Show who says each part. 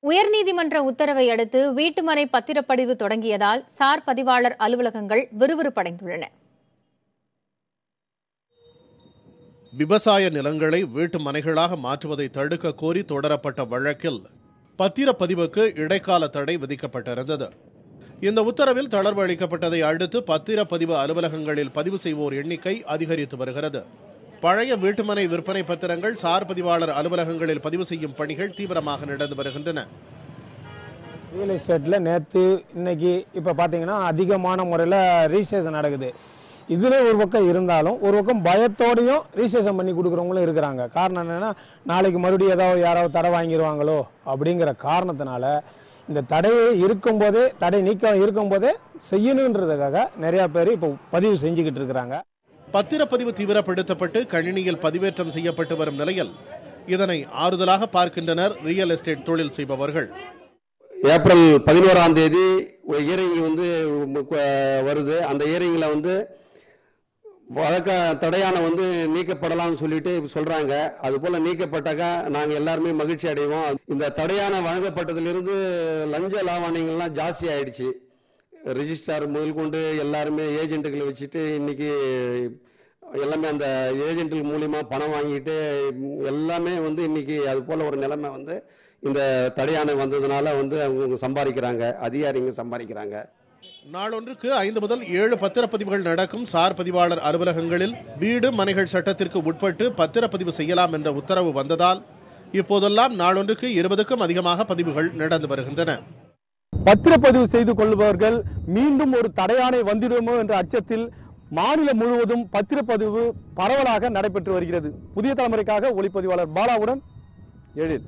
Speaker 1: உயர்நீதிமன்ற உத்தரவை அடுத்து வீட்டுமனை பத்திரப்பதிவு தொடங்கியதால் சார் பதிவாளர் அலுவலகங்கள் விறுவிறுப்படைந்துள்ளன.
Speaker 2: விவசாய நிலங்களை வீட்டு மனைகளாக மாற்றுவதை தடுக்க கோரி தொடரப்பட்ட வழக்கில் பத்திரப்பதிவுக்கு இடைக்கால தடை விதிக்கப்பட்டிருந்தது. இந்த உத்தரவில் தளர்வு அளிக்கப்பட்டதை அடுத்து பத்திரப்பதிவு அலுவலகங்களில் பதிவு செய்வோர் எண்ணிக்கை அதிகரித்து வருகிறது. பழைய வீட்டுமனை விற்பனை பத்திரங்கள் சார் பதிவாளர் அலுவலகங்களில் பதிவு செய்யும் பணிகள் தீவிரமாக நடந்து வருகின்றன.
Speaker 3: ரியல் எஸ்டேட்ல நேற்று இன்னைக்கு இப்ப பாத்தீங்கன்னா அதிகமான முறையில் ரிஜிஸ்ட்ரேஷன் நடக்குது. இதுல ஒரு பக்கம் இருந்தாலும் ஒரு பக்கம் பயத்தோடையும் ரிஜிஸ்ட்ரேஷன் பண்ணி கொடுக்குறவங்களும் இருக்கிறாங்க. காரணம் என்னன்னா, நாளைக்கு மறுபடியும் ஏதாவது யாராவது தடை வாங்கிடுவாங்களோ அப்படிங்கிற காரணத்தினால இந்த தடை இருக்கும்போதே, தடை நீக்கம் இருக்கும்போதே செய்யணுன்றதுக்காக நிறைய பேர் இப்போ பதிவு செஞ்சுக்கிட்டு இருக்கிறாங்க.
Speaker 2: பத்திரப்பதிவு தீவிரப்படுத்தப்பட்டு கணினியில் பதிவேற்றம் செய்யப்பட்டு வரும் நிலையில் இதனை ஆறுதலாக பார்க்கின்றனர் ரியல் எஸ்டேட் தொழில் செய்பவர்கள்.
Speaker 4: ஏப்ரல் 11 இயரிங் வருது. அந்த இயரிங்ல வழக்க தடையான நீக்கப்படலாம்னு சொல்லிட்டு சொல்றாங்க. அது போல நீக்கப்பட்டாக்கா நாங்க எல்லாருமே மகிழ்ச்சி அடைவோம். இந்த தடையான வழங்கப்பட்டதிலிருந்து லஞ்ச லாவணிகள்லாம் ஜாஸ்தி ஆயிடுச்சு. ரெஜிஸ்ட்ரார் முதல் கொண்டு எல்லாருமே ஏஜென்ட்டுகளை வச்சுட்டு இன்னைக்கு எல்லாமே அந்த ஏஜென்ட்டுகள் மூலியமா பணம் வாங்கிட்டு எல்லாமே இன்னைக்கு அது போல ஒரு நிலைமை இந்த தடையான வந்ததுனால அவங்க சம்பாதிக்கிறாங்க, அதிகாரிங்க சம்பாதிக்கிறாங்க.
Speaker 2: நாளொன்றுக்கு 5 முதல் 7 பத்திரப்பதிவுகள் நடக்கும் சார் பதிவாளர் அலுவலகங்களில் வீடு மனைகள் சட்டத்திற்கு உட்பட்டு பத்திரப்பதிவு செய்யலாம் என்ற உத்தரவு வந்ததால் இப்போதெல்லாம் நாளொன்றுக்கு 20க்கும் அதிகமாக பதிவுகள் நடந்து வருகின்றன.
Speaker 5: பத்திரப்பதிவு செய்து கொள்பவர்கள் மீண்டும் ஒரு தடையானை வந்துடுமோ என்ற அச்சத்தில் மாநிலம் முழுவதும் பத்திரப்பதிவு பரவலாக நடைபெற்று வருகிறது. புதிய தலைமுறைக்காக ஒளிப்பதிவாளர் பாலாவுடன் எழில்.